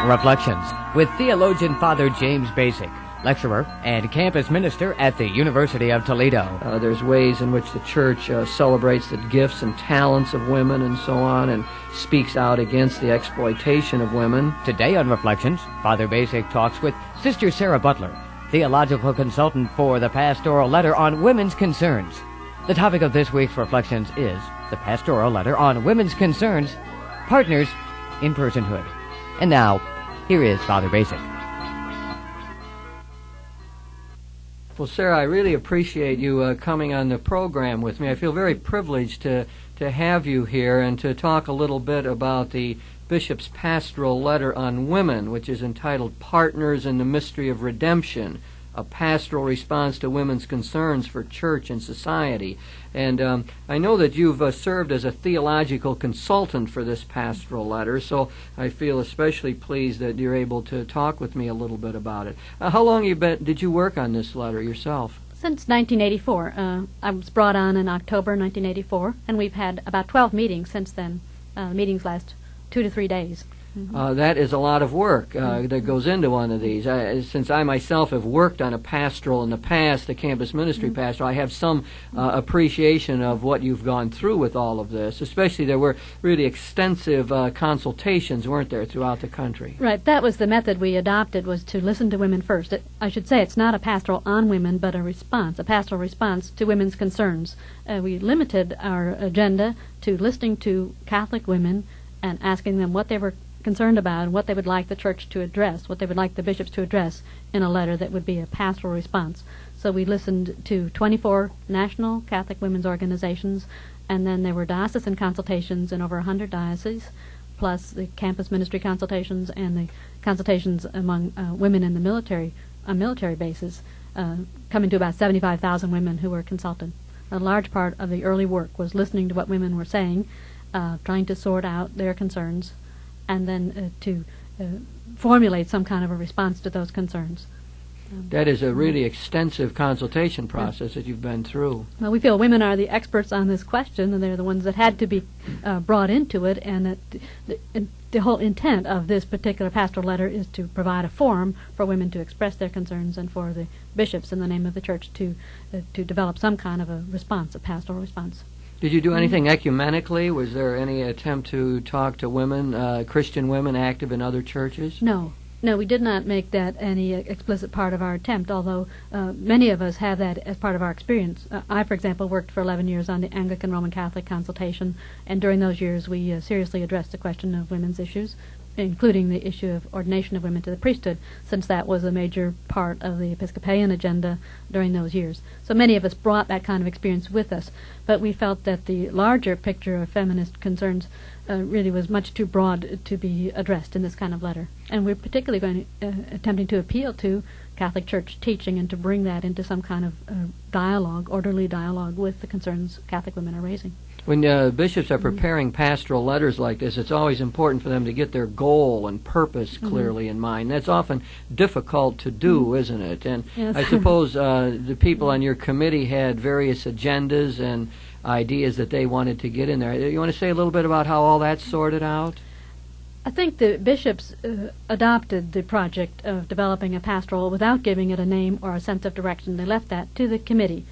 Reflections with theologian Father James Bacik, lecturer and campus minister at the University of Toledo. There's ways in which the church celebrates the gifts and talents of women and so on, and speaks out against the exploitation of women. Today on Reflections, Father Bacik talks with Sister Sarah Butler, theological consultant for the Pastoral Letter on Women's Concerns. The topic of this week's Reflections is the Pastoral Letter on Women's Concerns, Partners in Personhood. And now, here is Father Bacik. Well, Sarah, I really appreciate you coming on the program with me. I feel very privileged to have you here and to talk a little bit about the Bishop's Pastoral Letter on Women, which is entitled Partners in the Mystery of Redemption, a pastoral response to women's concerns for church and society. And I know that you've served as a theological consultant for this pastoral letter, so I feel especially pleased that you're able to talk with me a little bit about it. How long did you work on this letter yourself? Since 1984. I was brought on in October 1984, and we've had about 12 meetings since then. Meetings last 2 to 3 days. That is a lot of work that goes into one of these. Since I myself have worked on a pastoral in the past, the campus ministry pastoral, I have some appreciation of what you've gone through with all of this. Especially there were really extensive consultations, weren't there, throughout the country? Right. That was the method we adopted, was to listen to women first. I should say it's not a pastoral on women, but a pastoral response to women's concerns. We limited our agenda to listening to Catholic women and asking them what they were concerned about and what they would like the church to address, what they would like the bishops to address in a letter that would be a pastoral response. So we listened to 24 national Catholic women's organizations, and then there were diocesan consultations in over 100 dioceses, plus the campus ministry consultations and the consultations among women in the military, on military bases, coming to about 75,000 women who were consulted. A large part of the early work was listening to what women were saying, trying to sort out their concerns, and then to formulate some kind of a response to those concerns. That is a really extensive consultation process that you've been through. Well, we feel women are the experts on this question, and they're the ones that had to be brought into it, and that the whole intent of this particular pastoral letter is to provide a forum for women to express their concerns and for the bishops in the name of the church to develop some kind of a response, a pastoral response. Did you do anything ecumenically? Was there any attempt to talk to women, Christian women active in other churches? No, we did not make that any explicit part of our attempt, although many of us have that as part of our experience. I, for example, worked for 11 years on the Anglican Roman Catholic consultation, and during those years we seriously addressed the question of women's issues, including the issue of ordination of women to the priesthood, since that was a major part of the Episcopalian agenda during those years. So many of us brought that kind of experience with us, but we felt that the larger picture of feminist concerns really was much too broad to be addressed in this kind of letter. And we're particularly attempting to appeal to Catholic Church teaching and to bring that into some kind of dialogue, orderly dialogue with the concerns Catholic women are raising. When bishops are preparing pastoral letters like this, it's always important for them to get their goal and purpose clearly in mind. That's often difficult to do, isn't it? And yes. I suppose the people on your committee had various agendas and ideas that they wanted to get in there. You want to say a little bit about how all that's sorted out? I think the bishops adopted the project of developing a pastoral without giving it a name or a sense of direction. They left that to the committee.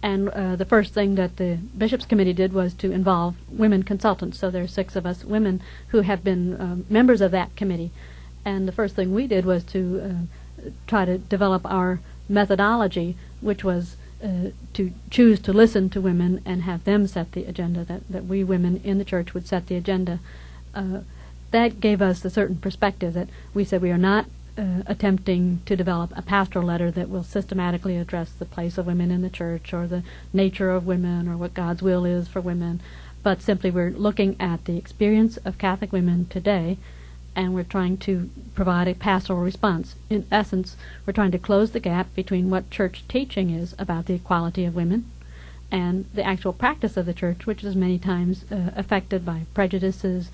And the first thing that the Bishops' Committee did was to involve women consultants. So there are 6 of us women who have been members of that committee. And the first thing we did was to try to develop our methodology, which was to choose to listen to women and have them set the agenda, that we women in the church would set the agenda. That gave us a certain perspective that we said we are not attempting to develop a pastoral letter that will systematically address the place of women in the church or the nature of women or what God's will is for women, but simply we're looking at the experience of Catholic women today, and we're trying to provide a pastoral response. In essence, we're trying to close the gap between what church teaching is about the equality of women and the actual practice of the church, which is many times affected by prejudices,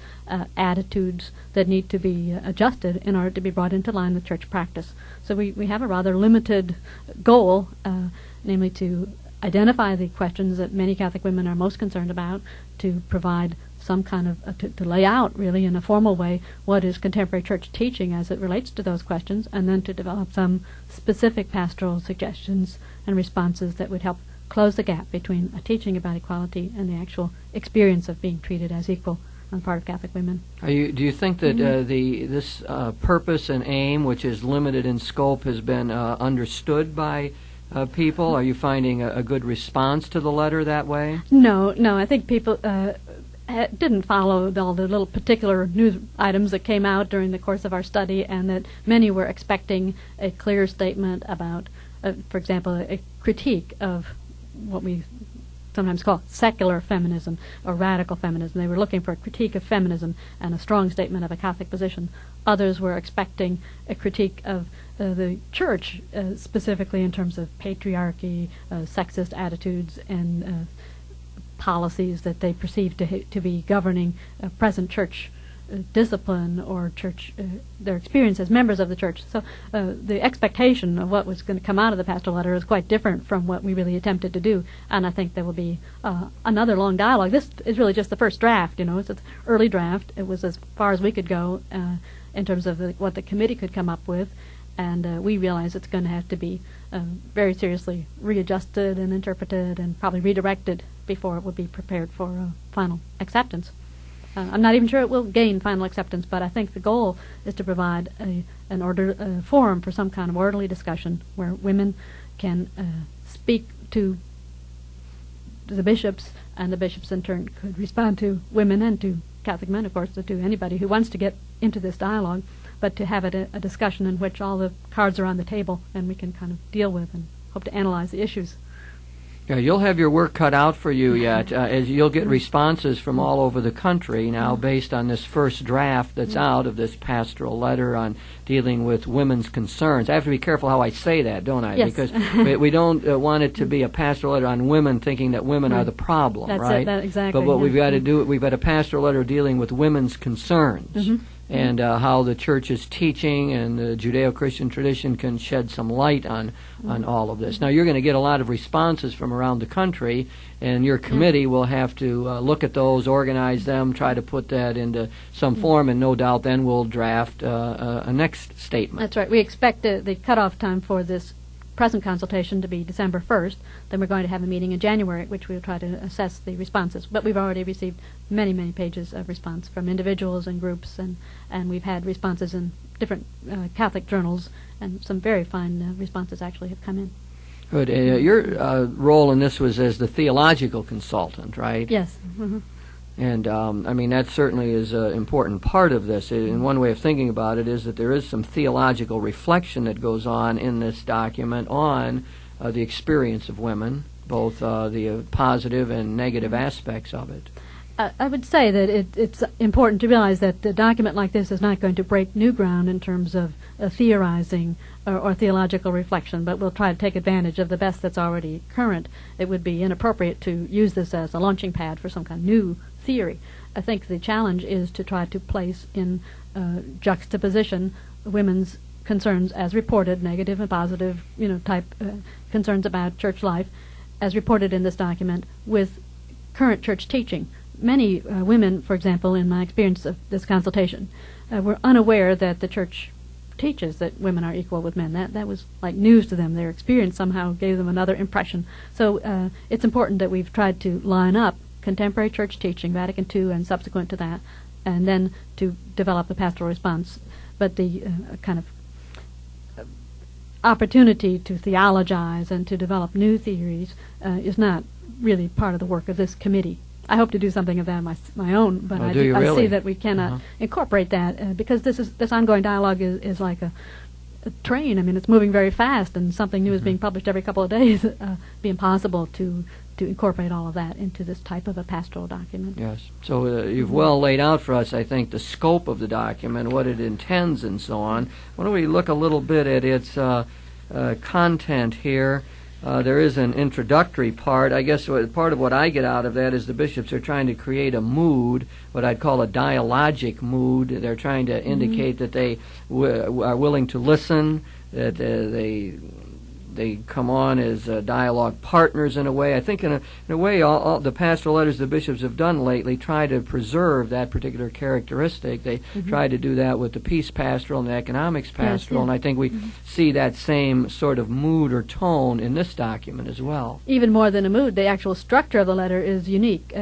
attitudes that need to be adjusted in order to be brought into line with church practice. So we have a rather limited goal, namely to identify the questions that many Catholic women are most concerned about, to provide some kind of to lay out really in a formal way what is contemporary church teaching as it relates to those questions, and then to develop some specific pastoral suggestions and responses that would help close the gap between a teaching about equality and the actual experience of being treated as equal on the part of Catholic women. Do you think that this purpose and aim, which is limited in scope, has been understood by people? Are you finding a good response to the letter that way? No. I think people didn't follow all the little particular news items that came out during the course of our study, and that many were expecting a clear statement about, for example, a critique of what we sometimes call secular feminism or radical feminism. They were looking for a critique of feminism and a strong statement of a Catholic position. Others were expecting a critique of the church, specifically in terms of patriarchy, sexist attitudes, and policies that they perceived to be governing present church discipline or church, their experience as members of the church. So the expectation of what was going to come out of the pastoral letter is quite different from what we really attempted to do, and I think there will be another long dialogue. This is really just the first draft, it's an early draft. It was as far as we could go in terms of what the committee could come up with, and we realize it's going to have to be very seriously readjusted and interpreted and probably redirected before it would be prepared for final acceptance. I'm not even sure it will gain final acceptance, but I think the goal is to provide an forum for some kind of orderly discussion where women can speak to the bishops, and the bishops in turn could respond to women and to Catholic men, of course, to anybody who wants to get into this dialogue, but to have it a discussion in which all the cards are on the table and we can kind of deal with and hope to analyze the issues. Yeah, you'll have your work cut out for you yet, as you'll get responses from all over the country now based on this first draft that's out of this pastoral letter on dealing with women's concerns. I have to be careful how I say that, don't I? Yes. Because we don't want it to be a pastoral letter on women thinking that women are the problem, That's right? Exactly. But what we've got to do, we've got a pastoral letter dealing with women's concerns. And how the church's teaching and the Judeo-Christian tradition can shed some light on all of this. Now, you're going to get a lot of responses from around the country, and your committee will have to look at those, organize them, try to put that into some form, and no doubt then we'll draft a next statement. That's right. We expect the cutoff time for this present consultation to be December 1st. Then we're going to have a meeting in January at which we'll try to assess the responses. But we've already received many, many pages of response from individuals and groups, and we've had responses in different Catholic journals, and some very fine responses actually have come in. Good. Your role in this was as the theological consultant, right? Yes. And, I mean, that certainly is an important part of this. And one way of thinking about it is that there is some theological reflection that goes on in this document on the experience of women, both the positive and negative aspects of it. I would say that it's important to realize that a document like this is not going to break new ground in terms of theorizing or theological reflection, but we'll try to take advantage of the best that's already current. It would be inappropriate to use this as a launching pad for some kind of new theory. I think the challenge is to try to place in juxtaposition women's concerns as reported, negative and positive, type concerns about church life, as reported in this document, with current church teaching. Many women, for example, in my experience of this consultation, were unaware that the church teaches that women are equal with men. That was like news to them. Their experience somehow gave them another impression. So it's important that we've tried to line up contemporary church teaching, Vatican II and subsequent to that, and then to develop a pastoral response. But the kind of opportunity to theologize and to develop new theories is not really part of the work of this committee. I hope to do something of that my own, but I see that we cannot incorporate that because this ongoing dialogue is like a train. I mean, it's moving very fast, and something new is being published every couple of days. It'd be impossible to incorporate all of that into this type of a pastoral document. Yes. So you've well laid out for us, I think, the scope of the document, what it intends, and so on. Why don't we look a little bit at its content here? There is an introductory part. I guess part of what I get out of that is the bishops are trying to create a mood, what I'd call a dialogic mood. They're trying to indicate that they are willing to listen, that they they come on as dialogue partners in a way. I think in a way all the pastoral letters the bishops have done lately try to preserve that particular characteristic. They try to do that with the peace pastoral and the economics pastoral, and I think we see that same sort of mood or tone in this document as well. Even more than a mood, the actual structure of the letter is unique.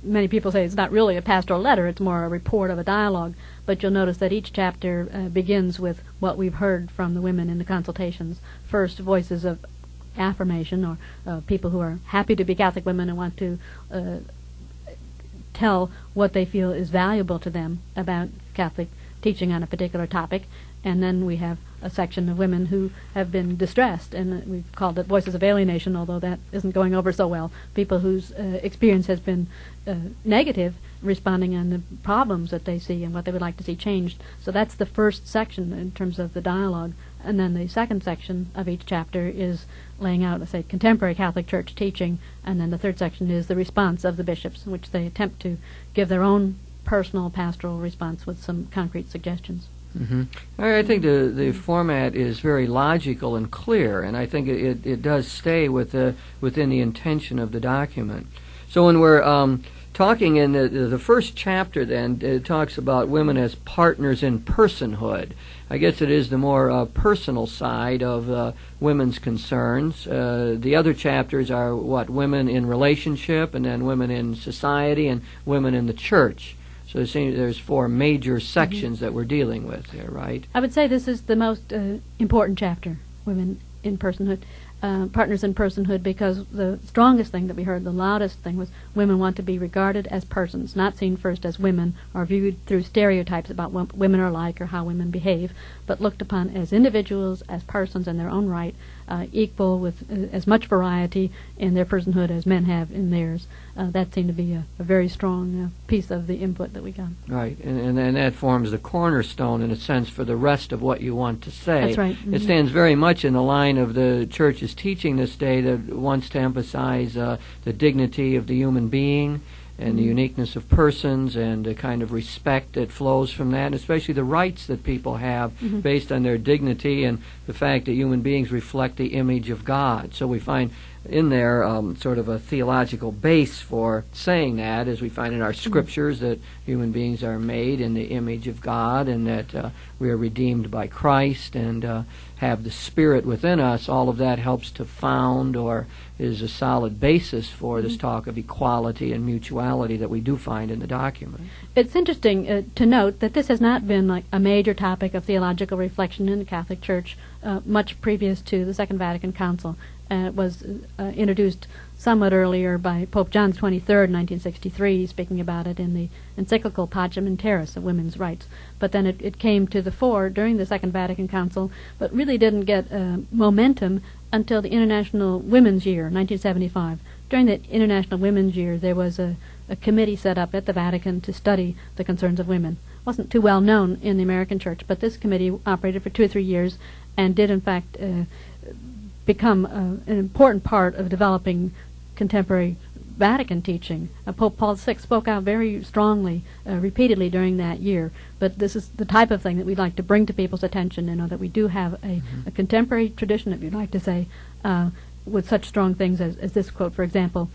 Many people say it's not really a pastoral letter, it's more a report of a dialogue, but you'll notice that each chapter begins with what we've heard from the women in the consultations. First, voices of affirmation, or people who are happy to be Catholic women and want to tell what they feel is valuable to them about Catholic teaching on a particular topic. And then we have a section of women who have been distressed, and we've called it Voices of Alienation, although that isn't going over so well. People whose experience has been negative, responding on the problems that they see and what they would like to see changed. So that's the first section in terms of the dialogue. And then the second section of each chapter is laying out, let's say, contemporary Catholic Church teaching, and then the third section is the response of the bishops, in which they attempt to give their own personal pastoral response with some concrete suggestions. I think the format is very logical and clear, and I think it does stay within the intention of the document. So when we're talking in the first chapter, then, it talks about women as partners in personhood. I guess it is the more personal side of women's concerns. The other chapters are women in relationship, and then women in society, and women in the church. So there's four major sections that we're dealing with here, right? I would say this is the most important chapter, women in personhood, partners in personhood, because the strongest thing that we heard, the loudest thing, was women want to be regarded as persons, not seen first as women or viewed through stereotypes about what women are like or how women behave, but looked upon as individuals, as persons in their own right, equal with as much variety in their personhood as men have in theirs. That seemed to be a very strong piece of the input that we got. Right, and that forms the cornerstone, in a sense, for the rest of what you want to say. That's right. It stands very much in the line of the Church's teaching this day that wants to emphasize the dignity of the human being and the uniqueness of persons and the kind of respect that flows from that, and especially the rights that people have based on their dignity and the fact that human beings reflect the image of God. So we find in there sort of a theological base for saying that, as we find in our scriptures that human beings are made in the image of God and that we are redeemed by Christ and have the Spirit within us. All of that helps to found or is a solid basis for this talk of equality and mutuality that we do find in the document. It's interesting to note that this has not been like a major topic of theological reflection in the Catholic Church much previous to the Second Vatican Council. It was introduced somewhat earlier by Pope John XXIII in 1963, speaking about it in the encyclical Pacem in Terris of women's rights. But then it came to the fore during the Second Vatican Council, but really didn't get momentum until the International Women's Year, 1975. During the International Women's Year, there was a committee set up at the Vatican to study the concerns of women. It wasn't too well known in the American Church, but this committee operated for 2 or 3 years and did, in fact, become an important part of developing contemporary Vatican teaching. Pope Paul VI spoke out very strongly, repeatedly during that year. But this is the type of thing that we'd like to bring to people's attention, that we do have a contemporary tradition, if you'd like to say, with such strong things as this quote, for example,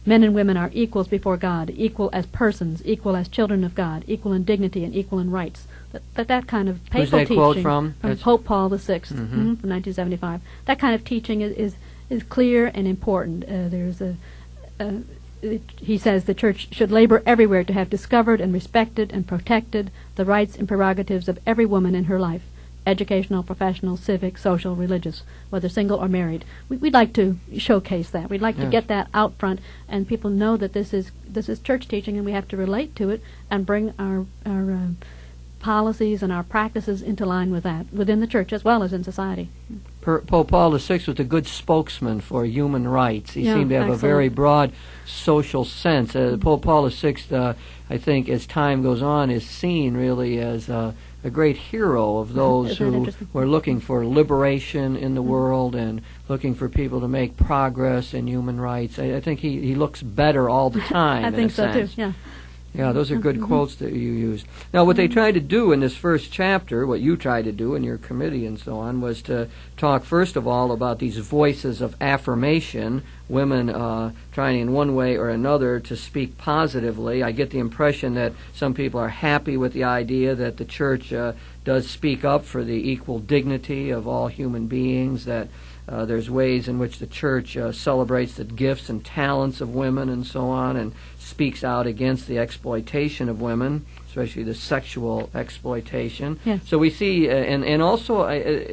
men and women are equals before God, equal as persons, equal as children of God, equal in dignity and equal in rights. That kind of papal Who's that teaching quote from? Pope Paul VI from 1975. That kind of teaching is clear and important. He says the Church should labor everywhere to have discovered and respected and protected the rights and prerogatives of every woman in her life, educational, professional, civic, social, religious, whether single or married. We'd like to showcase that. We'd like to get that out front, and people know that this is church teaching, and we have to relate to it and bring our policies and our practices into line with that, within the Church as well as in society. Pope Paul VI was a good spokesman for human rights. He seemed to have a very broad social sense. Pope Paul VI, I think, as time goes on, is seen really as a great hero of those who were looking for liberation in the world and looking for people to make progress in human rights. I think he looks better all the time. I think so too, yeah. Yeah, those are good quotes that you used. Now, what they tried to do in this first chapter, what you tried to do in your committee and so on, was to talk first of all about these voices of affirmation, women trying in one way or another to speak positively. I get the impression that some people are happy with the idea that the church does speak up for the equal dignity of all human beings, that there's ways in which the church celebrates the gifts and talents of women and so on, and speaks out against the exploitation of women, especially the sexual exploitation. Yes. So we see, and also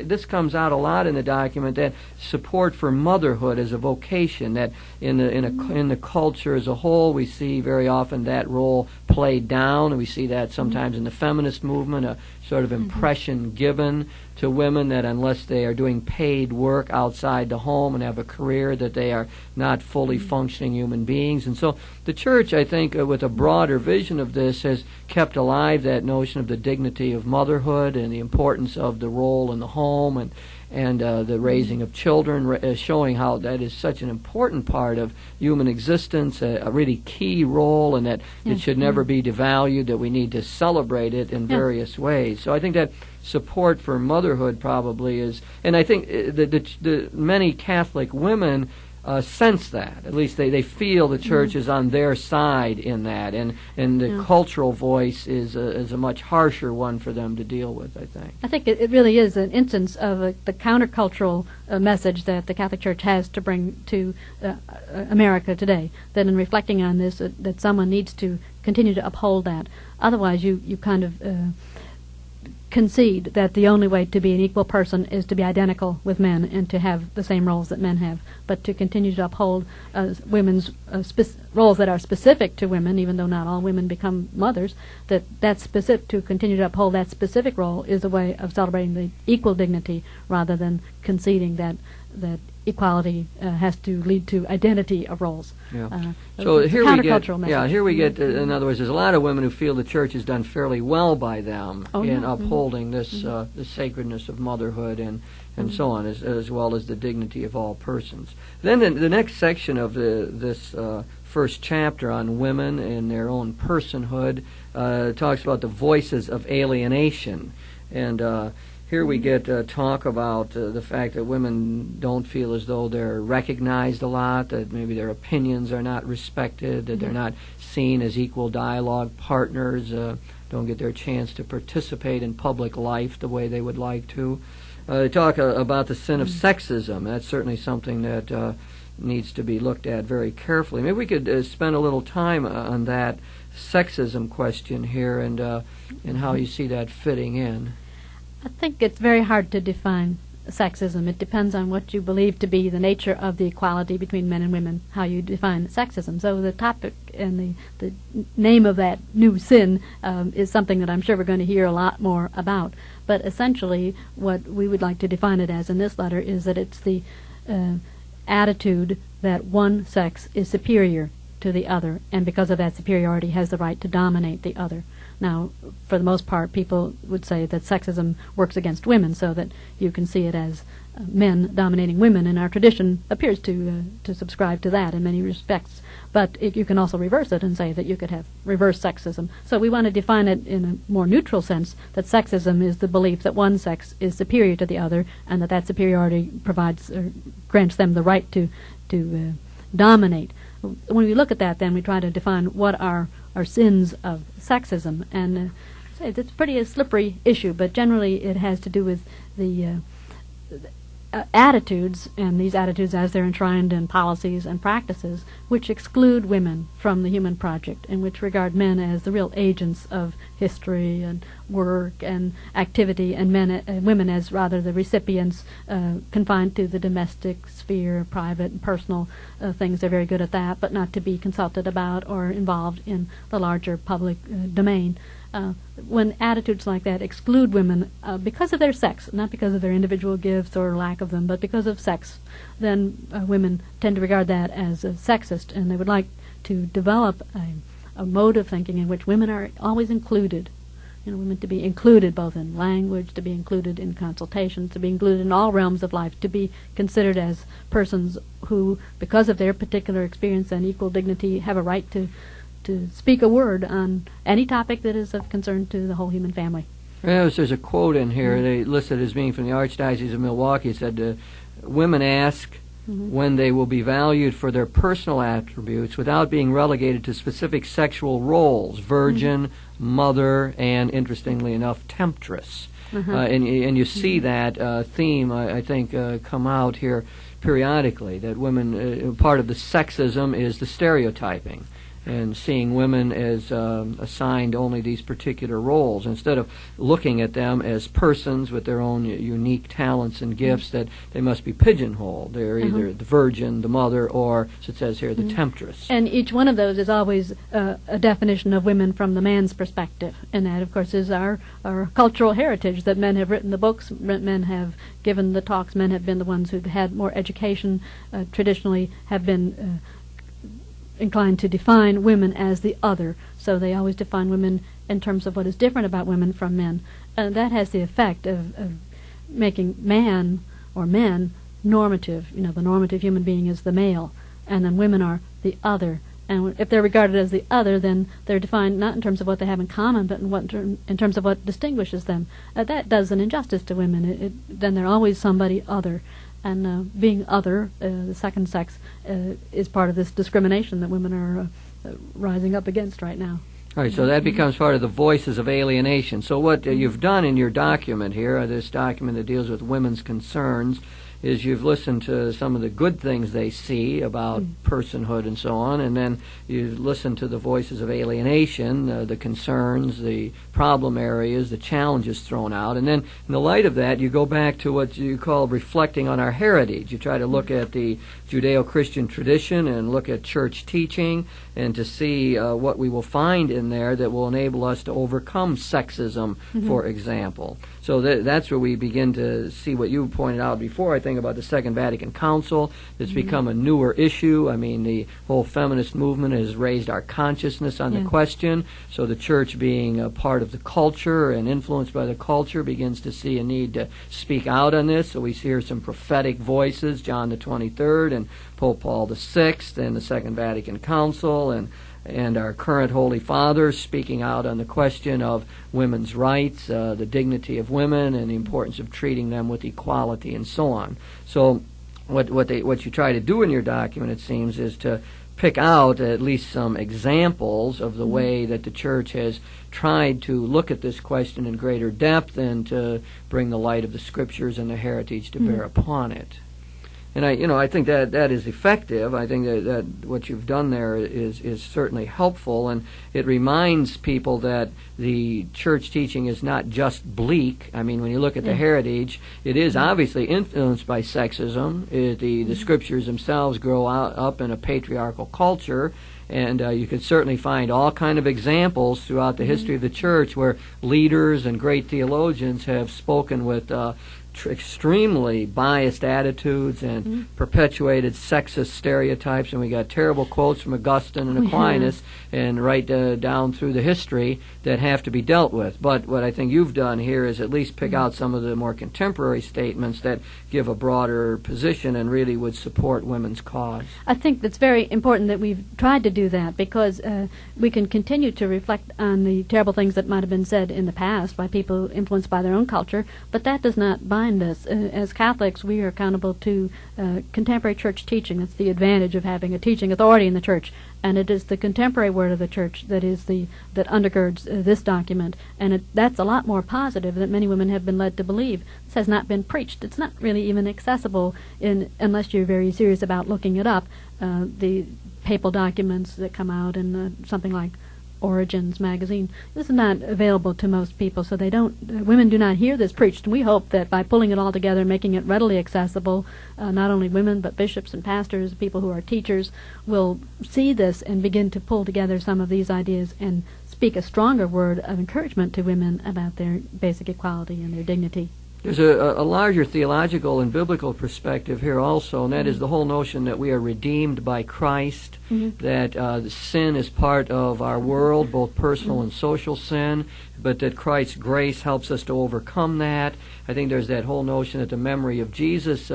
this comes out a lot in the document, that support for motherhood as a vocation, that in the culture as a whole, we see very often that role played down, and we see that sometimes in the feminist movement, a sort of impression given to women that unless they are doing paid work outside the home and have a career, that they are not fully functioning human beings. And so the church, I think, with a broader vision of this, has kept alive that notion of the dignity of motherhood and the importance of the role in the home and the raising of children, showing how that is such an important part of human existence, a really key role, and that it should never be devalued, that we need to celebrate it in various ways. So I think that support for motherhood probably is, and I think the many Catholic women sense that. At least they feel the church is on their side in that, and the cultural voice is a much harsher one for them to deal with, I think. I think it really is an instance of the countercultural message that the Catholic Church has to bring to America today, that in reflecting on this, that someone needs to continue to uphold that. Otherwise, you kind of concede that the only way to be an equal person is to be identical with men and to have the same roles that men have, but to continue to uphold women's roles that are specific to women, even though not all women become mothers, that's specific, to continue to uphold that specific role is a way of celebrating the equal dignity rather than conceding that equality has to lead to identity of roles. Yeah. So here we get, here we get. In other words, there's a lot of women who feel the church has done fairly well by them in upholding this the sacredness of motherhood and so on, as well as the dignity of all persons. Then the next section of this first chapter on women and their own personhood talks about the voices of alienation, and here we get talk about the fact that women don't feel as though they're recognized a lot, that maybe their opinions are not respected, that they're not seen as equal dialogue partners, don't get their chance to participate in public life the way they would like to. They talk about the sin of sexism. That's certainly something that needs to be looked at very carefully. Maybe we could spend a little time on that sexism question here and how you see that fitting in. I think it's very hard to define sexism. It depends on what you believe to be the nature of the equality between men and women, how you define sexism. So the topic and the name of that new sin is something that I'm sure we're going to hear a lot more about. But essentially what we would like to define it as in this letter is that it's the attitude that one sex is superior to the other, and because of that superiority has the right to dominate the other. Now, for the most part, people would say that sexism works against women, so that you can see it as men dominating women, and our tradition appears to subscribe to that in many respects. But you can also reverse it and say that you could have reverse sexism. So we want to define it in a more neutral sense, that sexism is the belief that one sex is superior to the other, and that superiority provides or grants them the right to dominate. When we look at that, then we try to define what are sins of sexism, and it's a slippery issue, but generally it has to do with the attitudes, and these attitudes as they're enshrined in policies and practices, which exclude women from the human project, and which regard men as the real agents of history and work and activity, and women as rather the recipients, confined to the domestic sphere, private and personal things. They're very good at that, but not to be consulted about or involved in the larger public domain. When attitudes like that exclude women because of their sex, not because of their individual gifts or lack of them, but because of sex, then women tend to regard that as sexist, and they would like to develop a mode of thinking in which women are always included. Women to be included both in language, to be included in consultations, to be included in all realms of life, to be considered as persons who, because of their particular experience and equal dignity, have a right to speak a word on any topic that is of concern to the whole human family. Well, there's a quote in here they listed as being from the Archdiocese of Milwaukee. It said, women ask when they will be valued for their personal attributes without being relegated to specific sexual roles, virgin, mother, and, interestingly enough, temptress. And you see that theme, I think, come out here periodically, that women, part of the sexism is the stereotyping, and seeing women as assigned only these particular roles, instead of looking at them as persons with their own unique talents and gifts, that they must be pigeonholed. They're either the virgin, the mother, or, as it says here, the temptress. And each one of those is always a definition of women from the man's perspective. And that, of course, is our cultural heritage, that men have written the books, men have given the talks, men have been the ones who've had more education, traditionally have been inclined to define women as the other. So they always define women in terms of what is different about women from men. And that has the effect of making man or men normative. You know, the normative human being is the male, and then women are the other. And if they're regarded as the other, then they're defined not in terms of what they have in common, but in terms of what distinguishes them. That does an injustice to women. Then they're always somebody other. And being other, the second sex, is part of this discrimination that women are rising up against right now. All right, so that becomes part of the voices of alienation. So what you've done in your document here, this document that deals with women's concerns, is you've listened to some of the good things they see about personhood and so on, and then you've listened to the voices of alienation, the concerns, the problem areas, the challenges thrown out, and then in the light of that, you go back to what you call reflecting on our heritage. You try to look at the Judeo-Christian tradition and look at church teaching, and to see what we will find in there that will enable us to overcome sexism, for example. So that's where we begin to see what you pointed out before, I think, about the Second Vatican Council. It's become a newer issue. I mean, the whole feminist movement has raised our consciousness on the question. So the church, being a part of the culture and influenced by the culture, begins to see a need to speak out on this. So we hear some prophetic voices, John the 23rd and Pope Paul VI and the Second Vatican Council, and our current Holy Fathers speaking out on the question of women's rights, the dignity of women, and the importance of treating them with equality, and so on. So what you try to do in your document, it seems, is to pick out at least some examples of the way that the Church has tried to look at this question in greater depth and to bring the light of the Scriptures and the heritage to bear upon it. And I think that is effective. I think that what you've done there is certainly helpful, and it reminds people that the church teaching is not just bleak. I mean, when you look at the heritage, it is obviously influenced by sexism. The scriptures themselves grow up in a patriarchal culture, and you could certainly find all kind of examples throughout the history of the church where leaders and great theologians have spoken with extremely biased attitudes and perpetuated sexist stereotypes, and we got terrible quotes from Augustine and Aquinas and right down through the history that have to be dealt with. But what I think you've done here is at least pick out some of the more contemporary statements that give a broader position and really would support women's cause. I think that's very important that we've tried to do that, because we can continue to reflect on the terrible things that might have been said in the past by people influenced by their own culture, but that does not bind us. As Catholics, we are accountable to contemporary church teaching. That's the advantage of having a teaching authority in the church, and it is the contemporary word of the church that undergirds this document, and that's a lot more positive than many women have been led to believe. This has not been preached. It's not really even accessible unless you're very serious about looking it up. The papal documents that come out in something like Origins magazine, this is not available to most people, so women do not hear this preached. And we hope that by pulling it all together and making it readily accessible, not only women but bishops and pastors, people who are teachers, will see this and begin to pull together some of these ideas and speak a stronger word of encouragement to women about their basic equality and their dignity. There's a larger theological and biblical perspective here also, and that is the whole notion that we are redeemed by Christ, that sin is part of our world, both personal and social sin, but that Christ's grace helps us to overcome that. I think there's that whole notion that the memory of Jesus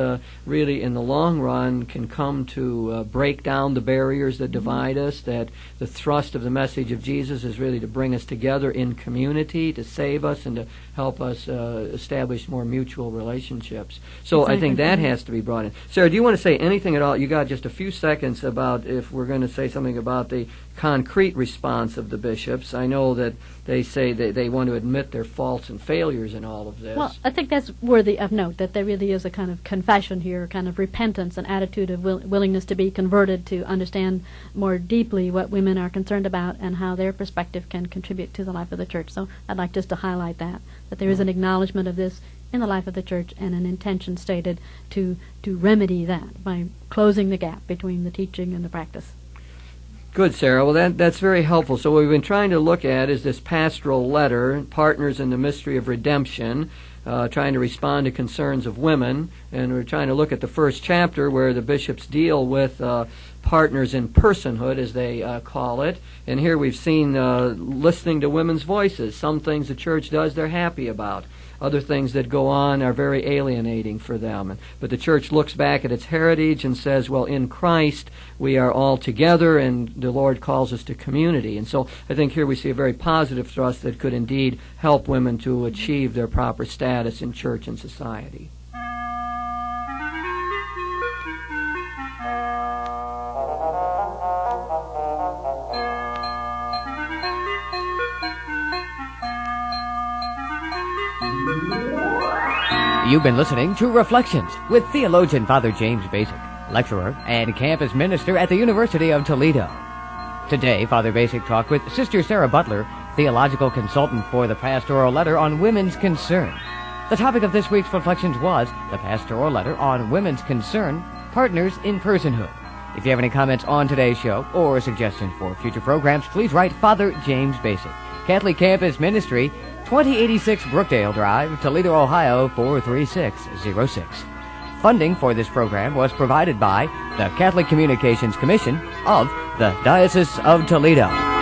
really in the long run can come to break down the barriers that divide us, that the thrust of the message of Jesus is really to bring us together in community, to save us and to help us establish more mutual relationships. So exactly. I think that has to be brought in. Sarah, do you want to say anything at all? You got just a few seconds about if we're going to say something about the concrete response of the bishops. I know that they say that they want to admit their faults and failures in all of this. Well, I think that's worthy of note, that there really is a kind of confession here, kind of repentance, an attitude of willingness to be converted, to understand more deeply what women are concerned about and how their perspective can contribute to the life of the Church. So I'd like just to highlight that there is an acknowledgement of this in the life of the Church and an intention stated to remedy that by closing the gap between the teaching and the practice. Good, Sarah. Well, that's very helpful. So what we've been trying to look at is this pastoral letter, Partners in the Mystery of Redemption, trying to respond to concerns of women. And we're trying to look at the first chapter where the bishops deal with partners in personhood, as they call it. And here we've seen listening to women's voices. Some things the Church does they're happy about. Other things that go on are very alienating for them. But the Church looks back at its heritage and says, well, in Christ we are all together and the Lord calls us to community. And so I think here we see a very positive thrust that could indeed help women to achieve their proper status in church and society. You've been listening to Reflections with theologian Father James Bacik, lecturer and campus minister at the University of Toledo. Today, Father Bacik talked with Sister Sarah Butler, theological consultant for the Pastoral Letter on Women's Concern. The topic of this week's Reflections was the Pastoral Letter on Women's Concern, Partners in Personhood. If you have any comments on today's show or suggestions for future programs, please write Father James Bacik, Catholic Campus Ministry, 2086 Brookdale Drive, Toledo, Ohio 43606. Funding for this program was provided by the Catholic Communications Commission of the Diocese of Toledo.